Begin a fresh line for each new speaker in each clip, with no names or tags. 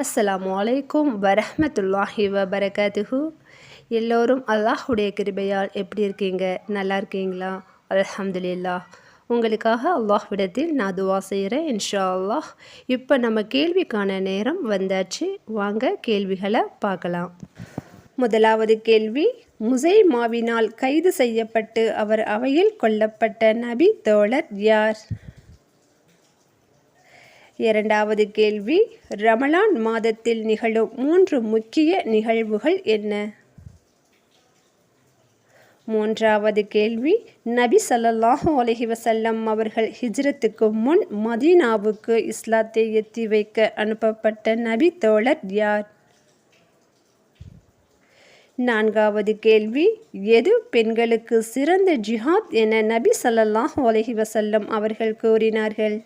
அஸ்ஸலாமு அலைக்கும் வரஹ்மத்துல்லாஹி வபரகாத்துஹு. எல்லோரும் அல்லாஹுடைய கிருபையால் எப்படி இருக்கீங்க? நல்லா இருக்கீங்களா? அல்ஹம்துலில்லாஹ். உங்களுக்காக அல்லாஹ்விடத்தில் நான் துவா செய்கிறேன் இன்ஷா அல்லாஹ். இப்போ நம்ம கேள்விக்கான நேரம் வந்தாச்சு. வாங்க கேள்விகளை பார்க்கலாம். முதலாவது கேள்வி, முசைமாவினால் கைது செய்யப்பட்டு அவர் அவையில் கொல்லப்பட்ட நபி தோழர் யார்? இரண்டாவது கேள்வி, ரமலான் மாதத்தில் நிகழும் 3 முக்கிய நிகழ்வுகள் என்ன? மூன்றாவது கேள்வி, நபி ஸல்லல்லாஹு அலைஹி வஸல்லம் அவர்கள் ஹிஜ்ரத்துக்கு முன் மதீனாவுக்கு இஸ்லாத்தை எத்தி வைக்க அனுப்பப்பட்ட நபி தோழர் யார்? நான்காவது கேள்வி, எது பெண்களுக்கு சிறந்த ஜிஹாத் என நபி ஸல்லல்லாஹு அலைஹி வஸல்லம் அவர்கள் கூறினார்கள்?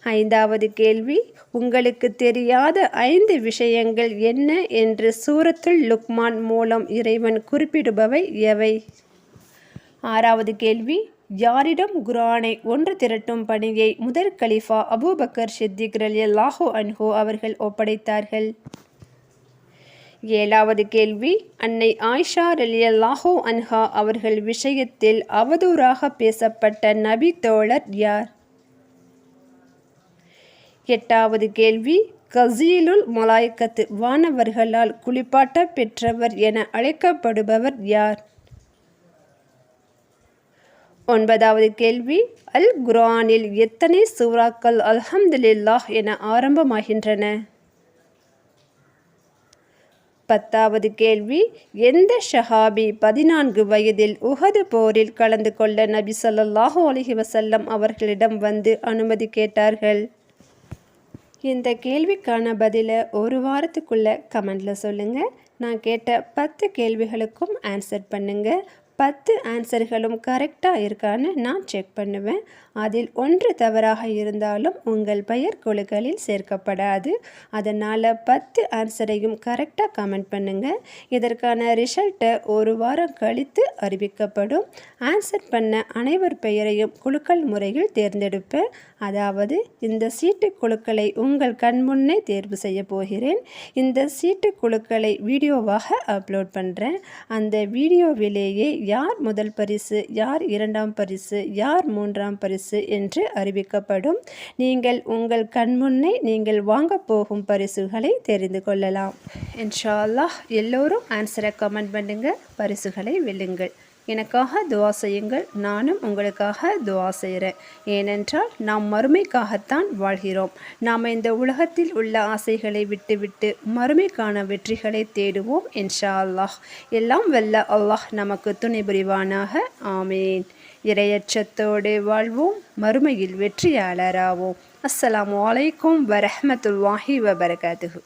ஐந்தாவது கேள்வி, உங்களுக்கு தெரியாத 5 விஷயங்கள் என்ன என்று சூரத்துல் லுக்மான் மூலம் இறைவன் குறிப்பிடுபவை எவை? ஆறாவது கேள்வி, யாரிடம் குர்ஆனை ஒன்று திரட்டும் பணியை முதற் கலீஃபா அபூபக்கர் சித்திக் ரலியல்லாஹு அன்ஹு அவர்கள் ஒப்படைத்தார்கள்? ஏழாவது கேள்வி, அன்னை ஆயிஷா ரலியல்லாஹு அன்ஹா அவர்கள் விஷயத்தில் அவதூறாக பேசப்பட்ட நபி தோழர் யார்? எட்டாவது கேள்வி, கஸீலுல் மலாய்கத் வானவர்களால் குளிப்பாட்ட பெற்றவர் என அழைக்கப்படுபவர் யார்? ஒன்பதாவது கேள்வி, அல் குர்ஆனில் எத்தனை சூறாக்கள் அல்ஹம்துலில்லாஹ் என ஆரம்பமாகின்றன? பத்தாவது கேள்வி, எந்த ஷஹாபி 14 வயதில் உஹது போரில் கலந்து கொள்ள நபி ஸல்லல்லாஹு அலைஹி வஸல்லம் அவர்களிடம் வந்து அனுமதி கேட்டார்கள்? இந்த கேள்விக்கான பதிலை ஒரு வாரத்துக்குள்ளே கமெண்டில் சொல்லுங்கள். நான் கேட்ட 10 கேள்விகளுக்கும் ஆன்சர் பண்ணுங்கள். 10 ஆன்சர்களும் கரெக்டாக இருக்கான்னு நான் செக் பண்ணுவேன். அதில் ஒன்று தவறாக இருந்தாலும் உங்கள் பெயர் குழுக்களில் சேர்க்கப்படாது. அதனால் 10 ஆன்சரையும் கரெக்டாக கமெண்ட் பண்ணுங்கள். இதற்கான ரிசல்ட்டை ஒரு வாரம் கழித்து அறிவிக்கப்படும். ஆன்சர் பண்ண அனைவர் பெயரையும் குழுக்கள் முறையில் தேர்ந்தெடுப்பேன். அதாவது இந்த சீட்டு குழுக்களை உங்கள் கண்முன்னே தேர்வு செய்ய போகிறேன். இந்த சீட்டு குழுக்களை வீடியோவாக அப்லோட் பண்ணுறேன். அந்த வீடியோவிலேயே யார் முதல் பரிசு, யார் 2ஆம் பரிசு, யார் 3ஆம் பரிசு என்று அறிவிக்கப்படும். நீங்கள் உங்கள் கண்முன்னே நீங்கள் வாங்க போகும் பரிசுகளை தெரிந்து கொள்ளலாம். இன்ஷா அல்லாஹ். எல்லோரும் ஆன்சரை கமெண்ட் பண்ணுங்க, பரிசுகளை வெல்லுங்கள். எனக்காக துவா செய்யுங்கள். நானும் உங்களுக்காக துவா செய்கிறேன். ஏனென்றால் நாம் மறுமைக்காகத்தான் வாழ்கிறோம். நாம் இந்த உலகத்தில் உள்ள ஆசைகளை விட்டுவிட்டு மறுமைக்கான வெற்றிகளை தேடுவோம் இன்ஷா அல்லாஹ். எல்லாம் வல்ல அல்லாஹ் நமக்கு துணை புரிவானாக. ஆமீன். இறையச்சத்தோடு வாழ்வோம், மறுமையில் வெற்றியாளராவோம். அஸ்ஸலாமு அலைக்கும் வரஹ்மத்துல்லாஹி வபரகாத்துஹு.